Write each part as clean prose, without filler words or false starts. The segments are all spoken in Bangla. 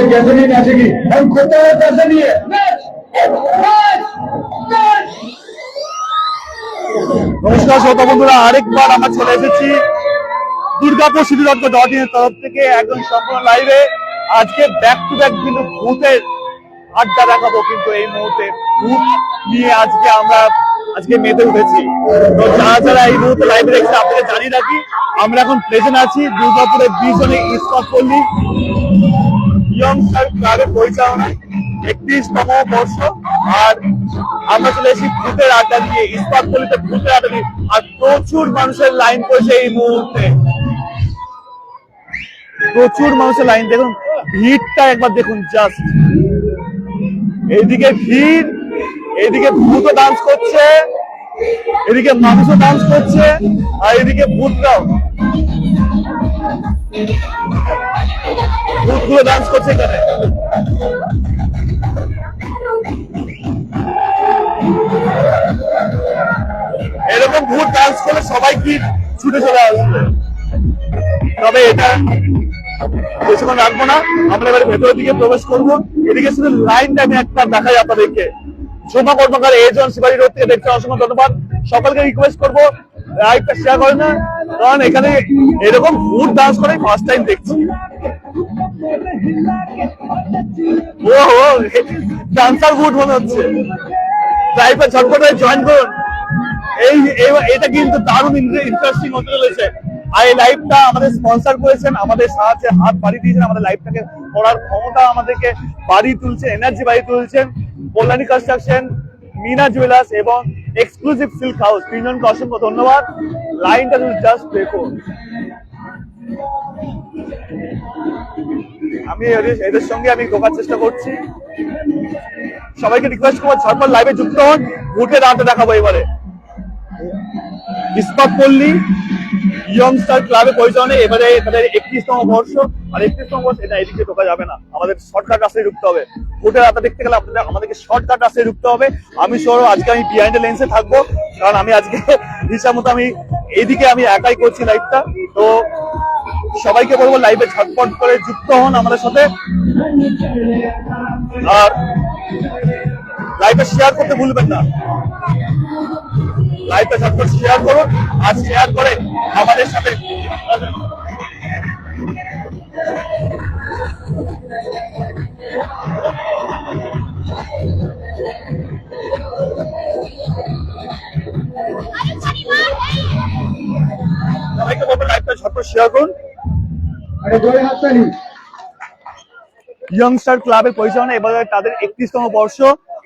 कैसे नहीं नाचेगी हम खुद पैसे नहीं है। নমস্কার শ্রোতা বন্ধুরা, আরেকবার আমরা চলে এসেছি দুর্গাপুর city.co.in এর তরফ থেকে একদম সম্পূর্ণ লাইভে। আজকে ব্যাক টু ব্যাক কিন্তু ভূতের আড্ডা দেখাবো, কিন্তু এই মুহূর্তে ভূত নিয়ে আজকে মেতে উঠেছি। তো যারা যারা এই মুহূর্তে লাইভে দেখছে আপনাদের জানিয়ে রাখি, আমরা এখন প্রেজেন্ট আছি দুর্গাপুরের বিজনে ইস্পাত পল্লী ইয়ংস্টার ক্লাবের পরিচালনায় 31তম বর্ষ। আর আমরা চলে এসেছি ভূতের আড্ডা দিয়ে, ইস্পাত পল্লীতে ভূতের আড্ডা দিয়ে। আর প্রচুর মানুষের লাইন পড়েছে এই মুহূর্তে, প্রচুর মানুষের লাইন। দেখুন ভিড়টা একবার দেখুন, জাস্ট এইদিকে ভিড়, এইদিকে ভূতও ডান্স করছে, এদিকে মানুষও ডান্স করছে, আর এদিকে ভূতরাও, ভূতগুলো ডান্স করছে এখানে। এরকম ভূত ডান্স করলে সবাই কি ছুটে চলে আসবে। তবে এটা বেশিক্ষণ রাখবো না, আমরা এবার ভেতরের দিকে প্রবেশ করবো। এদিকে শুধু লাইনটা আমি একটা দেখাই আপনাদেরকে। ঝুমা কর্মকার এজন শিবাড়ি রোড থেকে দেখতে অসংখ্য ধন্যবাদ। সকলকে রিকোয়েস্ট করবো লাইভটা শেয়ার করে না, কারণ এখানে এরকম ভূত ডান্স করে ফার্স্ট টাইম দেখছি। ও ডান্সার ভূত মনে হচ্ছে। লাইভটা ঝটপট জয়েন করুন। এটা কিন্তু দারুণ ইন্টারেস্টিং হতে চলেছে। আর এই লাইভটা আমাদের স্পন্সর করেছেন, আমাদের সাহায্যে হাত বাড়িয়ে দিয়েছেন, আমাদের লাইভটাকে করার ক্ষমতা আমাদেরকে বাড়িয়ে তুলছে, এনার্জি বাড়িয়ে তুলছেন কল্যাণী কনস্ট্রাকশন, মিনা জুয়েলার্স এবং এক্সক্লুসিভ সিল্ক হাউস। তিনজনকে অসংখ্য ধন্যবাদ। লাইনটা জাস্ট দেখুন। আমি এদের সঙ্গে আমি ঢোকার চেষ্টা করছি। সবাইকে রিকোয়েস্ট করবো ঝটপট লাইভে যুক্ত হন। ভূতের আড্ডা দেখাবো এবারে ইস্পাত পল্লী ইয়ংস্টার ক্লাবের পরিচালনায়। এবারে তাদের 31তম বর্ষ। আর 31তম বর্ষ এটা এদিকে ঢোকা যাবে না, আমাদের শর্টকাট রাস্তায় ঢুকতে হবে। ভূতের আড্ডা দেখতে গেলে আমাদেরকে শর্টকাট রাস্তায় ঢুকতে হবে। আমি সৌরভ আজকে আমি বিহাইন্ড দ্য লেন্সে থাকবো, কারণ আমি আজকে হিসাব মতো আমি এইদিকে আমি একাই করছি লাইভটা। তো সবাইকে বলবো লাইভে ঝটপট করে যুক্ত হন আমাদের সাথে, আর লাইভটা শেয়ার করতে ভুলবেন না। লাইভটা ঝটপট শেয়ার করুন, আর শেয়ার করে আমাদের সাথে সবাইকে বলবো লাইভটা ঝটপট শেয়ার করুন। ইয়ংস্টার ক্লাবের পরিচালনা এবার তাদের 31তম বর্ষ।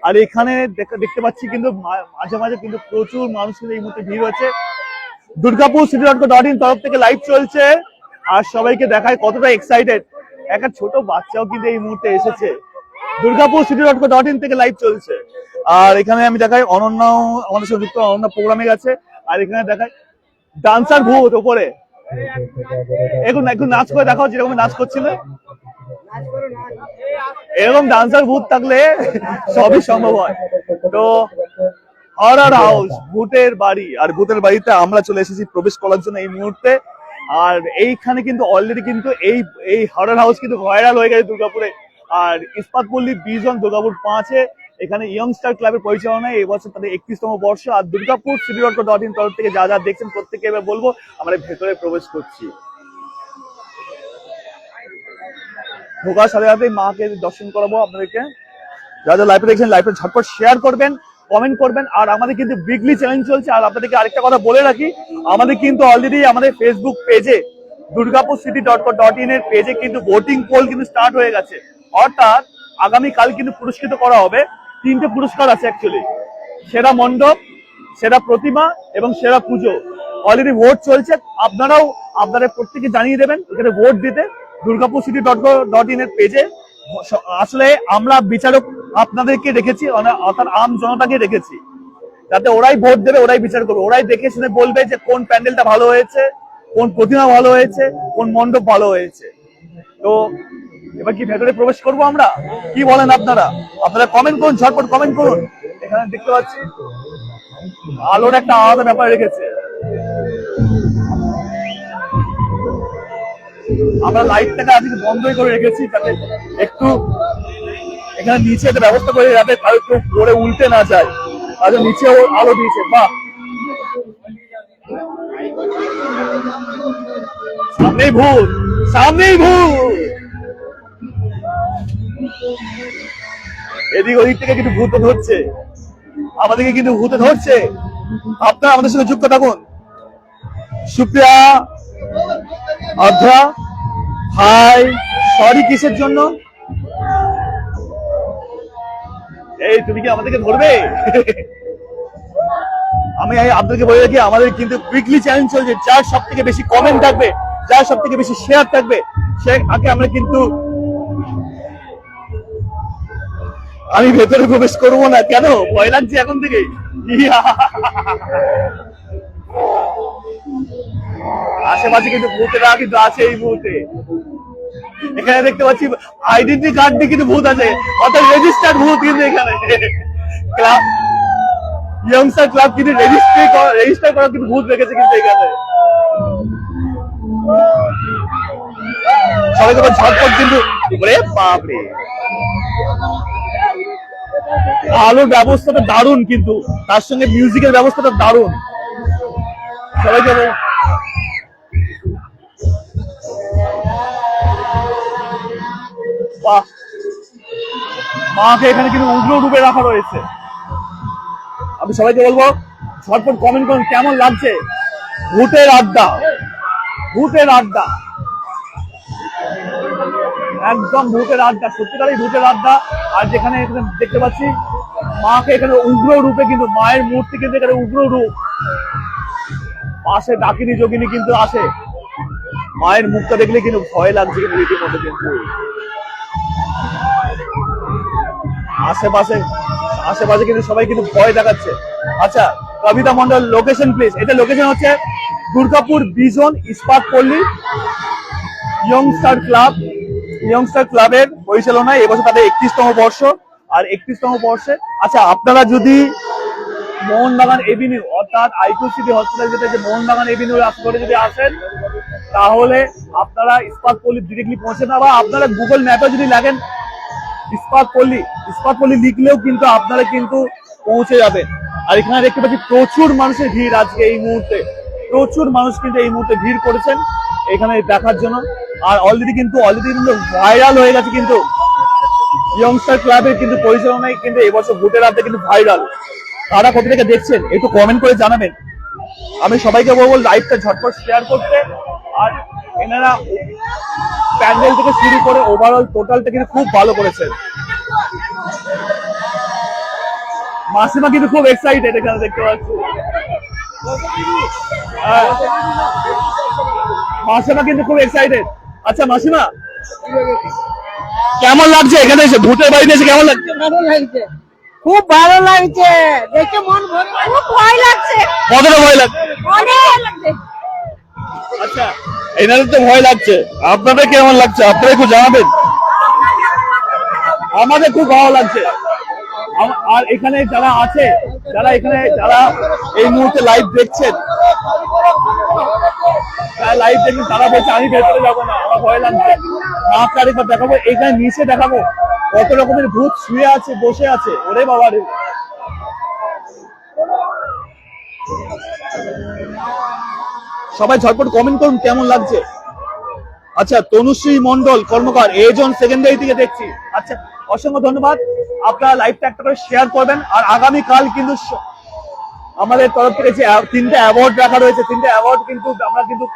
আর এখানে দেখতে পাচ্ছি কিন্তু মাঝে মাঝে কিন্তু প্রচুর মানুষ কিন্তু এই মুহূর্তে ভিড় হচ্ছে। দুর্গাপুর city.co.in তরফ থেকে লাইভ চলছে, আর সবাইকে দেখায় কতটা এক্সাইটেড। একটা ছোট বাচ্চাও কিন্তু এই মুহূর্তে এসেছে। দুর্গাপুর city.co.in থেকে লাইভ চলছে। আর এখানে আমি দেখাই অনন্যাও আমাদের সাথে যুক্ত, অনন্যা প্রোগ্রামে গেছে। আর এখানে দেখাই ডান্সার ভূত ওপরে। এখন নাচ করে দেখাও, যেরকম নাচ করছিল। এরকম ডান্সার ভূত থাকলে সবই সম্ভব হয়। তো হরর হাউস, ভূতের বাড়ি, আর ভূতের বাড়িতে আমরা চলে এসেছি প্রবেশ করার জন্য এই মুহূর্তে। আর এইখানে কিন্তু অলরেডি কিন্তু এই হরর হাউস কিন্তু ভাইরাল হয়ে গেছে দুর্গাপুরে। আর ইস্পাত পল্লী বিজন দুর্গাপুর 5-এ এখানে ইয়ংস্টার ক্লাবের পরিচালনায় এবছর তাদের 31তম বর্ষ। আর দুর্গাপুর city.co.in তরফ থেকে যা যা দেখছেন প্রত্যেকে এবার বলবো আমরা ভেতরে প্রবেশ করছি। ঢোকার সাথে সাথে মাকে দর্শন করাবো আপনাদেরকে। যারা লাইভে দেখছেন লাইভে ঝটপট শেয়ার করবেন, কমেন্ট করবেন। আর আমাদের কিন্তু উইকলি চ্যালেঞ্জ চলছে। আর আপনাদেরকে আরেকটা কথা বলে রাখি, আমাদের কিন্তু অলরেডি আমাদের ফেসবুক পেজে দুর্গাপুর city.co.in এর পেজে কিন্তু ভোটিং পোল কিন্তু স্টার্ট হয়ে গেছে। অর্থাৎ আগামীকাল কিন্তু পুরস্কৃত করা হবে। 3টে পুরস্কার আছে অ্যাকচুয়ালি, সেরা মণ্ডপ, সেরা প্রতিমা এবং সেরা পুজো। অলরেডি ভোট চলছে, আপনারাও আপনাদের প্রত্যেকে জানিয়ে দেবেন এখানে ভোট দিতে দুর্গাপুর city.co.in এর পেজে। আসলে আমরা বিচারক আপনাদেরকে রেখেছি, অর্থাৎ আম জনতাকে রেখেছি, যাতে ওরাই ভোট দেবে, ওরাই বিচার করবে, ওরাই দেখে শুনে বলবে যে কোন প্যান্ডেলটা ভালো হয়েছে, কোন প্রতিমা ভালো হয়েছে, কোন মণ্ডপ ভালো হয়েছে। তো এবার কি ভেতরে প্রবেশ করবো আমরা? কি বলেন আপনারা? আপনারা কমেন্ট করুন, ঝটপট কমেন্ট করুন। এখানে দেখতে পাচ্ছি আলোর একটা আলাদা ব্যাপার রেখেছে। আমরা লাইটটাকে আজকে বন্ধই করে রেখেছি যাতে একটু এখানে নিচে একটা ব্যবস্থা করে যাতে কারো একটু পরে উল্টে না যায়। আচ্ছা নিচেও আলো দিয়েছে, বাহ। সামনেই ভূত, সামনেই ভূত। এদিক ওদিক থেকে কিন্তু ভূত ধরছে, আমাদেরকে কিন্তু ভূতে ধরছে। আপনারা আমাদের সঙ্গে যুক্ত থাকুন। সুপ্রিয়া, অধ্যা, হাই, সরি কিসের জন্য? এই তুমি কি আমাদেরকে ধরবে? আমি আপনাদেরকে বলে রাখি, আমাদের কিন্তু উইকলি চ্যালেঞ্জ চলছে। যার সব থেকে বেশি কমেন্ট থাকবে, যার সব থেকে বেশি শেয়ার থাকবে, সে আগে আমরা কিন্তু আমি ভেতরে প্রবেশ করবো না। কেন ভয় লাগছে এখন থেকে? আশেপাশে কিন্তু ভূতেরা কিন্তু আছে এই মুহূর্তে। এখানে দেখতে পাচ্ছি আইডেন্টি কার্ড দিয়ে কিন্তু ভূত আছে, অর্থাৎ রেজিস্টার্ড ভূত কিন্তু এখানে। ক্লাব ইয়ংস্টার ক্লাব কিন্তু রেজিস্টার করা কিন্তু ভূত রেখেছে কিন্তু এখানে। সবাই তোমার ঝটপট কিন্তু বাপরে, আলোর ব্যবস্থাটা দারুণ, কিন্তু তার সঙ্গে মিউজিকের ব্যবস্থাটা দারুণ। সবাই যাবে মাকে এখানে কিন্তু উগ্র রূপে রাখা রয়েছে। আমি সবাইকে বলবো ঝটপট কমেন্ট করুন কেমন লাগছে ভূতের আড্ডা। ভূতের আড্ডা, একদম ভূতের আড্ডা, সত্যিকারই ভূতের আড্ডা। আর যেখানে দেখতে পাচ্ছি মাকে এখানে উগ্র রূপে, কিন্তু মায়ের মূর্তি কিন্তু এখানে উগ্র রূপ। পাশে ডাকিনী যোগিনী কিন্তু আসে। মায়ের মুখটা দেখলে কিন্তু ভয় লাগছে কিন্তু রীতিমতো। কিন্তু আশেপাশে আশেপাশে কিন্তু সবাই কিন্তু ভয় দেখাচ্ছে। আচ্ছা কবিতা মন্ডল, লোকেশন প্লিজ। এটা লোকেশন হচ্ছে দুর্গাপুর বিজন ইস্পাত পল্লী ইয়ংস্টার ক্লাব। ইয়ংস্টার ক্লাবের পরিচালনায় এবছর তাদের 31তম বর্ষ। আর 31তম বর্ষে আচ্ছা আপনারা যদি মোহনবাগান এভিনিউ অর্থাৎ আইকিউ সিটি হসপিটাল যেটা যে মোহনবাগান এভিনিউ রাস্তা যদি আসেন, তাহলে আপনারা ইস্পাত পল্লী ডিরেক্টলি পৌঁছে না, বা আপনারা গুগল ম্যাপে যদি লাগেন ইস্পাত পল্লী লিখলেও কিন্তু আপনারা কিন্তু পৌঁছে যাবেন। আর এখানে দেখতে পাচ্ছি প্রচুর মানুষের ভিড় আজকে এই মুহূর্তে, প্রচুর মানুষ কিন্তু এই মুহূর্তে ভিড় করেছেন এখানে দেখার জন্য। আর অলরেডি কিন্তু ভাইরাল হয়ে গেছে কিন্তু ইয়ংস্টার ক্লাবের কিন্তু পরিচালনায় কিন্তু এবছর ভোটের আড্ডা কিন্তু ভাইরাল। তারা কোথা থেকে দেখছেন একটু কমেন্ট করে জানাবেন। আমি সবাইকে বলবো লাইভটা ঝটপট শেয়ার করতে। আর এনারা প্যান্ডেল থেকে শুরু করে ওভারঅল টোটালটা কিন্তু খুব ভালো করেছেন। মাসিমা কিন্তু খুব এক্সাইটেড এখানে দেখতে পাচ্ছি। মাসিমা কিন্তু খুব এক্সাইটেড। আচ্ছা মাসিমা কেমন লাগছে এখানে এসে, ভূতের বাড়িতে এসে কেমন লাগছে? ভালো লাগছে, খুব ভালো লাগছে, দেখে মন ভরে। খুব ভয় লাগছে। কতটা ভয় লাগছে? অনেক লাগছে। আচ্ছা এনাদের তো ভয় লাগছে, আপনাদের কেমন লাগছে আপনারা একটু জানাবেন। আমাদের খুব ভালো লাগছে। আর এখানে যারা আছে, যারা এই মুহূর্তে লাইভ দেখছেন, লাইভ দেখছেন তারা বলছে আমি ভেতরে যাবো না, আমার ভয় লাগছে। মাকে আরেকবার দেখাবো, এখানে নিচে দেখাবো কত রকমের ভূত শুয়ে আছে, বসে আছে। ওরে বাবা রে, সবাই ঝটপট কমেন্ট করুন কেমন লাগছে। আচ্ছা তনুশ্রী মন্ডল কর্মকার এজন সেকেন্ডারি থেকে দেখছি। আচ্ছা অসংখ্য ধন্যবাদ। আপনারা লাইভটা একটা করে শেয়ার করবেন। আর আগামীকাল কিন্তু আমাদের তরফ থেকে যে 3টে অ্যাওয়ার্ড রাখা রয়েছে, 3টে অ্যাওয়ার্ড কিন্তু আমরা কিন্তু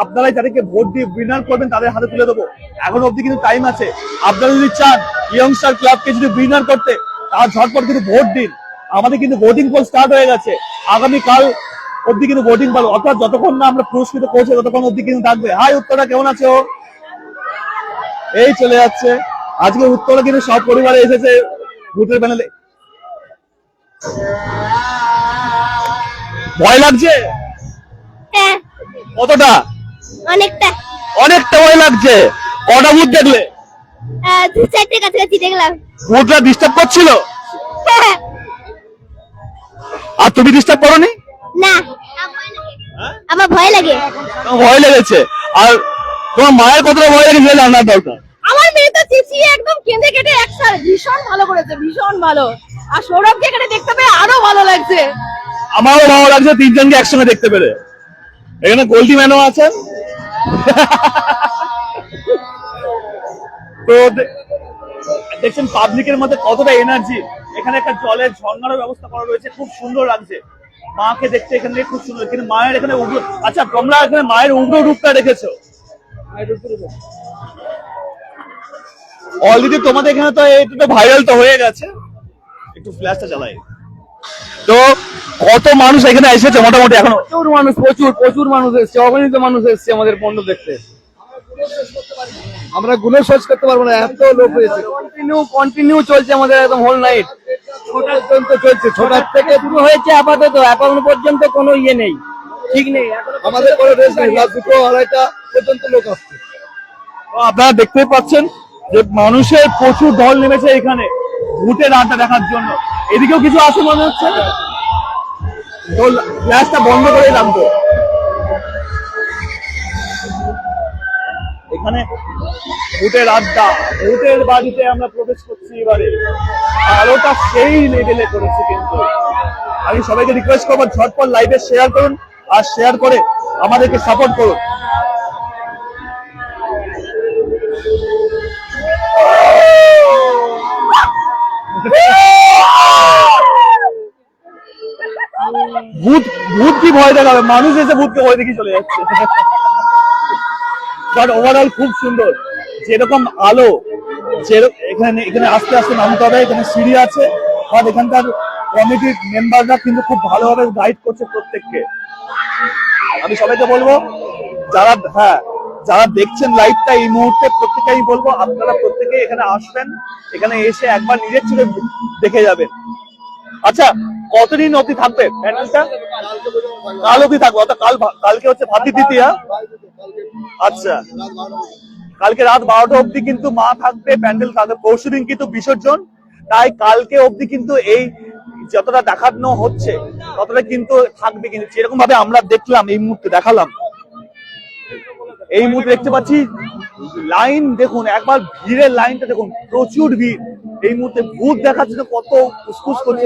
আপনারাই যাদেরকে ভোট দিয়ে উইনার করবেন তাদের হাতে তুলে দেবো। এখন অব্দি কিন্তু টাইম আছে। আপনারা যদি চান ইয়ংস্টার ক্লাবকে যদি উইনার করতে, তার ঝটপট কিন্তু ভোট দিন। আমাদের কিন্তু ভোটিং পোল স্টার্ট হয়ে গেছে। আগামীকাল অব্দি কিন্তু ভোটিং পাবো, অর্থাৎ যতক্ষণ না আমরা পুরস্কৃত করছি ততক্ষণ অব্দি কিন্তু থাকবে। হাই উত্তরা, কেমন আছো? এই চলে যাচ্ছে। আজকে উত্তরা কিন্তু সব পরিবারে এসেছে ভোটের প্যানেলে। ভয় লাগছে? হ্যাঁ কতটা? অনেকটা। অনেকটা ভয় লাগছে। কটা ভূত দেখলে? 2-4টে কাছাকাছি দেখলাম। ভূতরা ডিস্টার্ব করছিল? হ্যাঁ। আর তুমি ডিস্টার্ব করোনি? না, আমার ভয় লাগে। ভয় লেগেছে। আর তোমার মায়ের কতটা ভয় লাগে সেটা জানার দরকার। আমার মেয়ে তো চেঁচিয়ে একদম কেঁদে কেটে একসাথে ভীষণ ভালো করেছে, ভীষণ ভালো। আর সৌরভকে এখানে দেখতে পেয়ে আরো ভালো লাগছে। আমারও ভালো লাগছে তিনজনকে একসঙ্গে দেখতে পেরে। এখানে গোল্ডি ম্যানও আছেন। তো দেখছেন পাবলিকের মধ্যে কতটা এনার্জি। এখানে একটা জলের ঝর্ণারও ব্যবস্থা করা রয়েছে, খুব সুন্দর লাগছে। মাকে দেখতে এখানে খুব সুন্দর, কিন্তু মায়ের এখানে উগ্র, আচ্ছা তোমরা এখানে মায়ের উগ্র রূপটা দেখেছো? অলরেডি তোমাদের এখানে তো এটা ভাইরাল তো হয়ে গেছে। একটু ফ্ল্যাশটা চালাই। তো কত মানুষ এখানে এসেছে মোটামুটি এখন? প্রচুর মানুষ এসছে, অগণিত মানুষ এসছে আমাদের মণ্ডপ দেখতে। আমরা গুলো শেষ করতে পারবো না, এত লোক হয়েছে। কন্টিনিউ চলছে আমাদের একদম হোল নাইট, ছোটা পর্যন্ত চলছে। ছোটার থেকে শুরু হয়েছে আপাতত, এখন পর্যন্ত কোনো ইয়ে নেই, ঠিক নেই আমাদের কোনো রেস নেই। রাত 2টো 2:30টা পর্যন্ত লোক আসছে। তো আপনারা দেখতেই পাচ্ছেন যে মানুষের প্রচুর ঢল নেমেছে এখানে ভূতের আড্ডা দেখার জন্য। এদিকেও কিছু আসে মনে হচ্ছে। তো গ্লাসটা বন্ধ করে রাখবো। এখানে ভূতের আড্ডা, ভূতের বাড়িতে আমরা প্রবেশ করছি এবারে। আলোটা সেই লেভেলে করেছে, কিন্তু আমি সবাইকে রিকোয়েস্ট করবো ঝটপট লাইভে শেয়ার করুন, আর শেয়ার করে আমাদেরকে সাপোর্ট করুন। ভূত ভূত কি ভয় দেখাবে, মানুষ এসে ভূতকে ভয় দেখি চলে যাচ্ছে। বাট ওভারঅল খুব সুন্দর। যেরকম আলো, এখানে এখানে আস্তে আস্তে নামতে হবে। এখানে সিঁড়ি আছে, আর এখানকার কমিটির মেম্বাররা কিন্তু খুব ভালোভাবে গাইড করছে প্রত্যেককে। আমি সবাইকে বলবো যারা দেখছেন লাইভটা এই মুহূর্তে, প্রত্যেকে আমি বলবো আপনারা প্রত্যেকে এখানে আসবেন, এখানে এসে একবার নিজের চোখে দেখে যাবেন। আচ্ছা, কতদিন অবধি থাকবে প্যান্ডেলটা? কাল অবধি থাকবে, অর্থাৎ কালকে হচ্ছে ভাতৃ তৃতীয়া। আচ্ছা, কালকে রাত 12টা অবধি কিন্তু মা থাকবে, প্যান্ডেল থাকবে। পরশুদিন কিন্তু বিসর্জন, তাই কালকে অবধি কিন্তু এই যতটা দেখানো হচ্ছে ততটা কিন্তু থাকবে। কিন্তু যেরকম ভাবে আমরা দেখলাম, এই মুহূর্তে দেখালাম, এই মুহূর্তে দেখতে পাচ্ছি লাইন, দেখুন একবার ভিড়ের লাইনটা দেখুন, প্রচুর ভিড়। এই মুহূর্তে ভূত দেখার জন্য কত ফুসফুস করছে।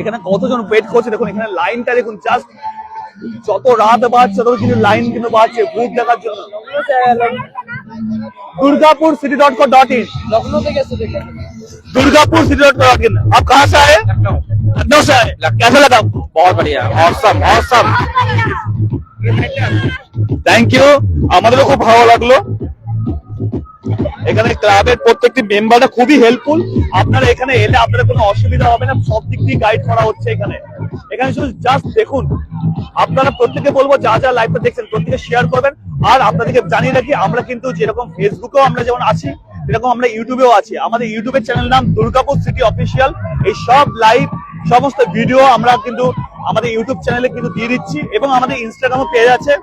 এখানে কতজন ওয়েট করছে দেখুন, এখানে লাইনটা দেখুন। জাস্ট যত রাত বাড়ছে তত কিন্তু লাইন কিন্তু বাড়ছে ভূত দেখার জন্য। दुर्गापुर city.co.in, লখনৌ থেকে এসে দেখে। दुर्गापुर city.co.in। आप कहाँ से आए? लखनऊ से आए। कैसा लगा? बहुत बढ़िया, ऑसम ऑसम, থ্যাংক ইউ। আমাদেরও খুব ভালো লাগলো। এখানে ক্লাবের প্রত্যেকটি মেম্বাররা খুবই হেল্পফুল। আপনারা এখানে এলে আপনাদের কোনো অসুবিধা হবে না, সব দিক দিয়ে গাইড করা হচ্ছে এখানে। এখানে শুধু জাস্ট দেখুন। আপনারা প্রত্যেকে বলবো যা যা লাইভটা দেখছেন প্রত্যেকে শেয়ার করবেন। আর আপনাদেরকে জানিয়ে রাখি, আমরা কিন্তু যেরকম ফেসবুকেও আমরা যেমন আছি, সেরকম আমরা ইউটিউবেও আছি। আমাদের ইউটিউবের চ্যানেল নাম দুর্গাপুর সিটি অফিসিয়াল। এই সব লাইভ সমস্ত ভিডিও আমরা কিন্তু আমাদের ইউটিউব চ্যানেলে কিন্তু দিয়ে দিচ্ছি, এবং আমাদের ইনস্টাগ্রামও পেজ আছে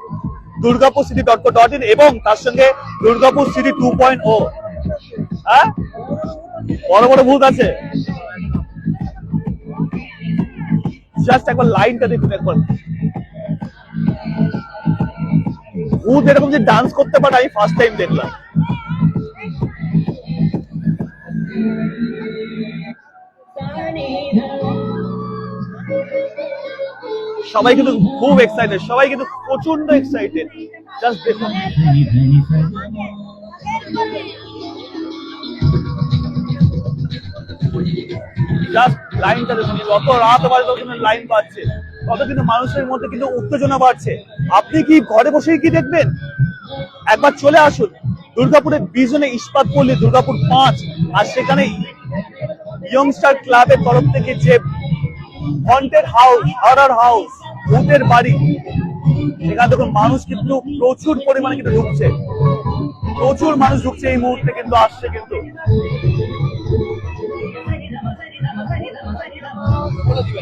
দুর্গাপুর city.co.in, এবং তার সঙ্গে দুর্গাপুর সিটি 2.0। হ্যাঁ, বড় বড় ভূত আছে। জাস্ট একবার লাইনটা দেখুন, একবার ভূত এরকম যে ডান্স করতে পারে আমি ফার্স্ট টাইম দেখলাম। সবাই কিন্তু খুব এক্সাইটেড, সবাই কিন্তু প্রচন্ড এক্সাইটেড। জাস্ট দেখুন, জাস্ট লাইনটা দেখুন। যত রাত বাড়ে তত কিন্তু লাইন বাড়ছে, তত কিন্তু মানুষের মধ্যে কিন্তু উত্তেজনা বাড়ছে। আপনি কি ঘরে বসেই কি দেখবেন? একবার চলে আসুন দুর্গাপুরের বিজনে ইস্পাত পল্লী, দুর্গাপুর 5। আর সেখানে ইয়ংস্টার ক্লাবের তরফ থেকে যে হন্টেড হাউস, হরর হাউস, ভূতের বাড়ি, এখানে দেখুন মানুষ কিন্তু প্রচুর পরিমাণে কিন্তু ঢুকছে, প্রচুর মানুষ ঢুকছে এই মুহূর্তে কিন্তু আসছে। কিন্তু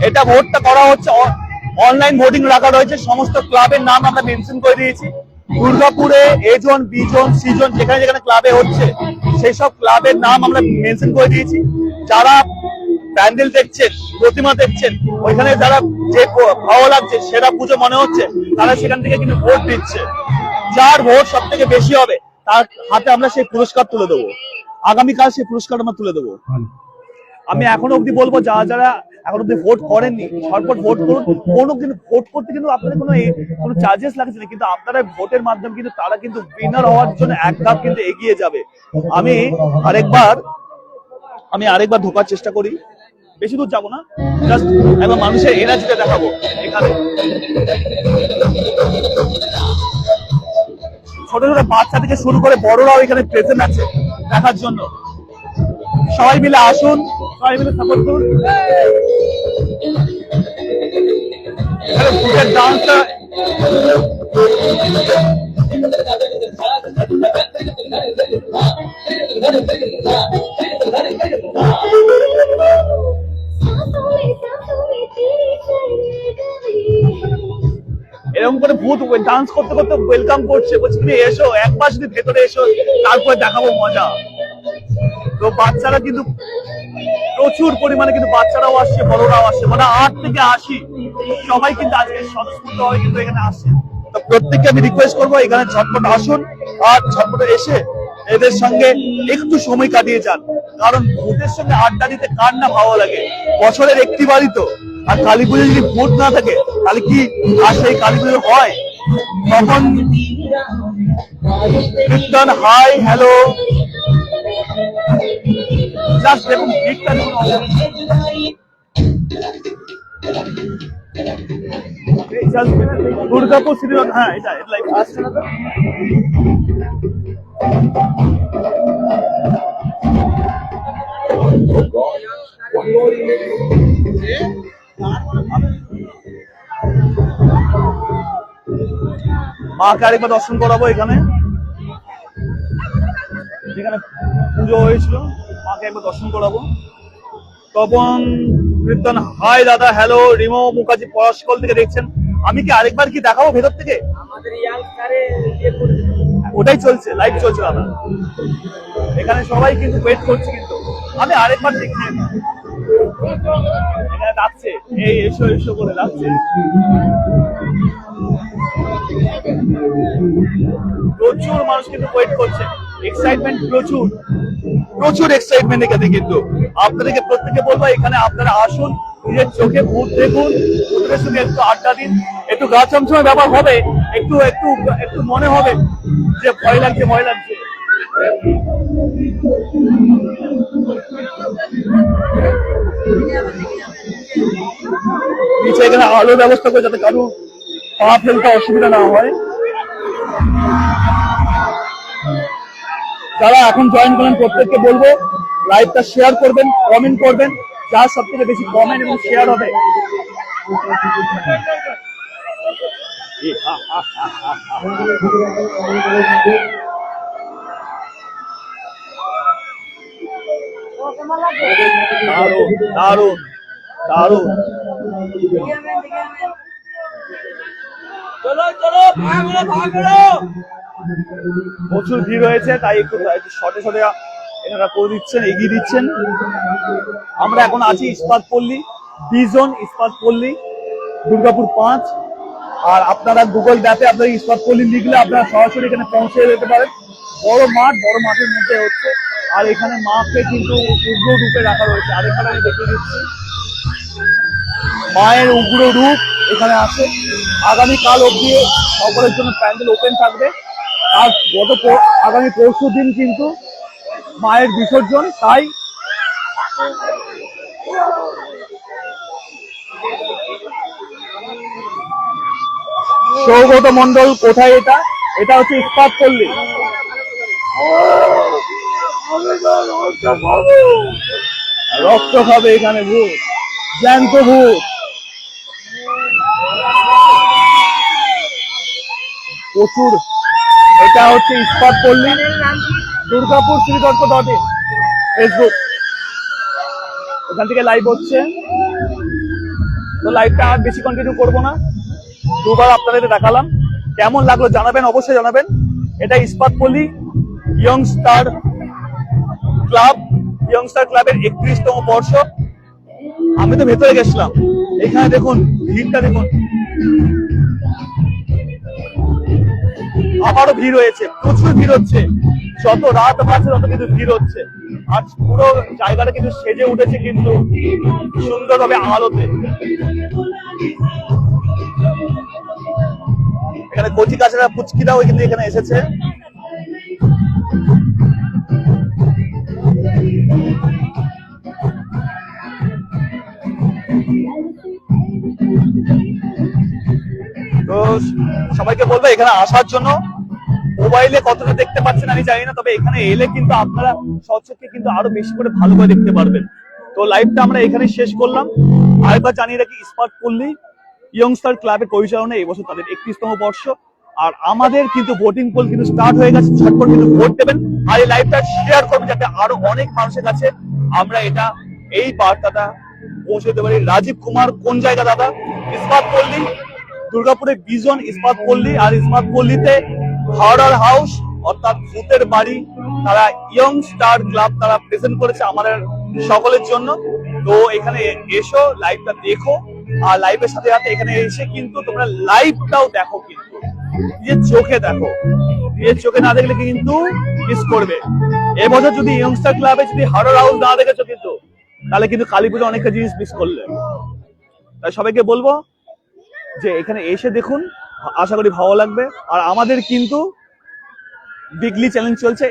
এটা ভোটটা করা হচ্ছে, অনলাইন ভোটিং রাখা রয়েছে। সমস্ত ক্লাবের নাম আমরা মেনশন করে দিয়েছি। দুর্গাপুরে A zone, B zone, C zone, যেখানে যেখানে ক্লাবে হচ্ছে সেই সব ক্লাবের নাম আমরা মেনশন করে দিয়েছি। যারা প্যান্ডেল দেখছেন, প্রতিমা দেখছেন, ওইখানে যারা যে ভালো লাগছে সেরা পুজো মনে হচ্ছে, তারা সেখান থেকে কিন্তু ভোট দিচ্ছে। যার ভোট সব থেকে বেশি হবে তার হাতে আমরা সেই পুরস্কার তুলে দেবো। আগামীকাল সেই পুরস্কার আমরা তুলে দেবো। আমি এখনো অব্দি বলবো যারা যারা এখন অব্দি ভোট করেননি ঝটপট ভোট করুন। কোনো কিন্তু ভোট করতে কিন্তু আপনাদের কোনো চার্জেস লাগছে না, কিন্তু আপনারা ভোটের মাধ্যমে কিন্তু তারা কিন্তু উইনার হওয়ার জন্য এক ধাপ কিন্তু এগিয়ে যাবে। আমি আরেকবার ঢোকার চেষ্টা করি, বেশি দূর যাবো না, জাস্ট একবার মানুষের এনার্জিটা দেখাবো। এখানে ছোট ছোট বাচ্চা থেকে শুরু করে বড়রাও এখানে প্রেজেন্ট আছে দেখার জন্য। সবাই মিলে আসুন, সবাই মিলে সাপোর্ট করুন। ভূতের ডান্সটা এরকম করে ভূত ডান্স করতে করতে ওয়েলকাম করছে, বলছে তুমি এসো, একবার যদি ভেতরে এসো, তারপরে দেখাবো মজা। তো বাচ্চারা কিন্তু প্রচুর পরিমাণে কিন্তু বাচ্চারাও আসছে, বড়রাও আসছে, মানে 8 থেকে 80 সবাই কিন্তু আজকে স্বতঃস্ফূর্ত হয়ে কিন্তু এখানে আসছে। তো প্রত্যেককে আমি রিকোয়েস্ট করবো এখানে ঝটপট আসুন, আর ঝটপট এসে এদের সঙ্গে একটু সময় কাটিয়ে যান। কারণ ভূতের সঙ্গে আড্ডা দিতে কার না ভালো লাগে, বছরের একটি বারই তো। আর কালী পুজো যদি ভূত না থাকে তাহলে কি আর সেই কালী পুজো হয়? তখন কীর্তন, হাই হ্যালো, জাস্ট দেখুন ভিড়টা দেখুন। দুর্গাপুর শ্রীরথ, হ্যাঁ এটা লাইভ আসছে না তো। মাকে আরেকবার দর্শন করাবো। এখানে যেখানে পুজো হয়েছিল মাকে একবার দর্শন করাবো। তপন কীর্তন, হাই দাদা, হ্যালো। রিমো মুখার্জি পরশকল থেকে দেখছেন। আমি কি আরেকবার কি দেখাবো ভেতর থেকে? ওটাই চলছে, লাইভ চলছে দাদা। এখানে সবাই কিন্তু ওয়েট করছে, কিন্তু আমি আরেকবার দেখি। এখানে ডাকছে, এই এসো এসো করে ডাকছে। প্রচুর মানুষ কিন্তু ওয়েট করছে, এক্সাইটমেন্ট প্রচুর প্রচুর এক্সাইটমেন্ট এখানে। কিন্তু আপনাদেরকে প্রত্যেকে বলবো এখানে আপনারা আসুন, নিজের চোখে ভূত দেখুন, ভূতের সঙ্গে একটু আড্ডা দিন। একটু গা চমচমে ব্যাপার হবে, একটু একটু একটু মনে হবে যে ভয় লাগছে ভয় লাগছে। নিচে এখানে আলোর ব্যবস্থা করে যাতে কারো পা ফেলতে অসুবিধা না হয়। যারা এখন জয়েন করেন প্রত্যেককে বলবো লাইভটা শেয়ার করবেন, কমেন্ট করবেন। যার সব থেকে বেশি কমেন্ট এবং শেয়ার হবে দারুণ দারুণ দারুণ। প্রচুর ভিড় হয়েছে, তাই একটু শর্টে শর্টে এনারা করে দিচ্ছেন, এগিয়ে দিচ্ছেন। আমরা এখন আছি ইস্পাত পল্লী, বিজন ইস্পাত পল্লী, দুর্গাপুর 5। আর আপনারা গুগল ম্যাপে আপনারা ইস্পাত পল্লী লিখলে আপনারা সরাসরি এখানে পৌঁছে যেতে পারেন। বড় মাঠ, বড় মাঠের মধ্যে হচ্ছে। আর এখানে মাকে কিন্তু উগ্র রূপে রাখা রয়েছে। আরেকখানে আমি দেখে দিচ্ছি মায়ের উগ্র রূপ এখানে আছে। আগামীকাল অবধি সকলের জন্য প্যান্ডেল ওপেন থাকবে। আর আগামী পরশু দিন কিন্তু মায়ের বিসর্জন। তাই সৌগত মন্ডল কোথায়? এটা হচ্ছে ইস্পাত পল্লী। রক্ত খাবে এখানে ভূত, জ্যান্ত ভূত। প্রচুর। এটা হচ্ছে ইস্পাত পল্লী, দুর্গাপুর শ্রীদত্ত.in ফেসবুক। ওখান থেকে লাইভ হচ্ছে। তো লাইভটা আর বেশি কন্টিনিউ করবো না, দুবার আপনাদের দেখালাম। কেমন লাগলো জানাবেন, অবশ্যই জানাবেন। এটা ইস্পাত পল্লী ইয়ংস্টার ক্লাবের 31তম বর্ষ। আমি তো ভেতরে গেছিলাম, এখানে দেখুন ভিড়টা দেখুন, আবারও ভিড় হয়েছে, প্রচুর ভিড় হচ্ছে, যত রাত বাড়ছে তত কিন্তু ভিড় হচ্ছে। আর পুরো জায়গাটা কিন্তু সেজে উঠেছে কিন্তু সুন্দরভাবে আলোতে। এখানে কচি কাছাড়া পুচকিরাও কিন্তু এখানে এসেছে। তো সবাইকে বলবো এখানে আসার জন্য। মোবাইলে কতটা দেখতে পাচ্ছেন আমি জানি না, তবে এখানে এলে কিন্তু আপনারা সচক্ষে কিন্তু আরো বেশি করে ভালো করে দেখতে পারবেন। তো লাইভটা আমরা এখানে শেষ করলাম। আরেকবার জানিয়ে রাখি, স্মার্ট পল্লী ইয়ংস্টার ক্লাবের পরিচালনায় এবছর তাদের 31তম বর্ষ। আর আমাদের কিন্তু ভোটিং পোল কিন্তু স্টার্ট হয়ে গেছে, ঝটপট কিন্তু ভোট দেবেন আর এই লাইভটা শেয়ার করবেন যাতে আরো অনেক মানুষের কাছে আমরা এই বার্তাটা পৌঁছে দিতে পারি। রাজীব কুমার কোন জায়গা দাদা? স্মার্ট পল্লী, দুর্গাপুরে বিজন স্মার্ট পল্লী। আর স্মার্ট পল্লীতে হরর হাউস অর্থাৎ ভূতের বাড়ি তারা ইয়ং স্টার ক্লাব তারা প্রেজেন্ট করেছে আমাদের সকলের জন্য। তো এখানে এসো, লাইভটা দেখো, আর লাইভের সাথে সাথে এখানে এসে কিন্তু তোমরা লাইভটাও দেখো, কিন্তু নিজের চোখে দেখো, নিজের চোখে না দেখলে কিন্তু মিস করবে। এবছর যদি ইয়ংস্টার ক্লাবে যদি হরর হাউস না দেখেছো কিন্তু তাহলে কিন্তু কালী পুজো অনেকটা জিনিস মিস করলে। তাই সবাইকে বলবো যে এখানে এসে দেখুন, আশা করি ভালো লাগবে। আর আমাদের কিন্তু উইকলি চ্যালেঞ্জ চলছে।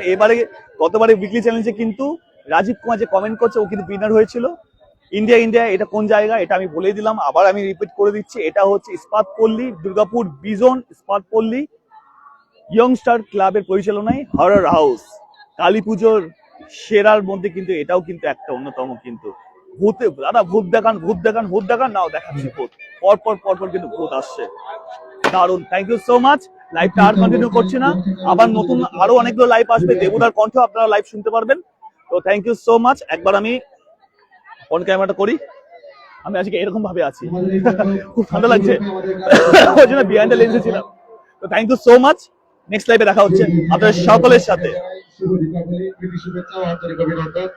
গতবারে উইকলি চ্যালেঞ্জে কিন্তু রাজীব কুমার যে কমেন্ট করছে ও কিন্তু উইনার হয়েছিল। ইন্ডিয়া এটা কোন জায়গা এটা আমি বলে দিলাম, আবার আমি রিপিট করে দিচ্ছি, এটা হচ্ছে ইস্পাত পল্লী, দুর্গাপুর বিজন ইস্পাত পল্লী ইয়ংস্টার ক্লাবের পরিচালনায় হরর হাউস। কালী পুজোর সেরার মধ্যে কিন্তু এটাও কিন্তু একটা অন্যতম। কিন্তু দাদা ভূত দেখান, নাও দেখাচ্ছি ভূত, পরপর কিন্তু ভূত আসছে, দারুন। Thank you so much. লাইভটা আর কন্টিনিউ করছি না, আবার নতুন আরো অনেকগুলো লাইভ আসবে, দেবুদার কণ্ঠ আপনারা লাইভ শুনতে পারবেন। তো থ্যাংক ইউ সো মাচ। একবার আমি অন ক্যামেরাটা করি, আমি আজকে এরকম ভাবে আছি, খুব ঠান্ডা লাগছে, ওই জন্য বিহাইন্ড দ্য লেন্সে ছিলাম। তো thank you so much. Next লাইভে দেখা হচ্ছে আপনাদের সকলের সাথে। শুভ দীপাবলি, প্রীতি শুভেচ্ছা ও আন্তরিক অভিনন্দন।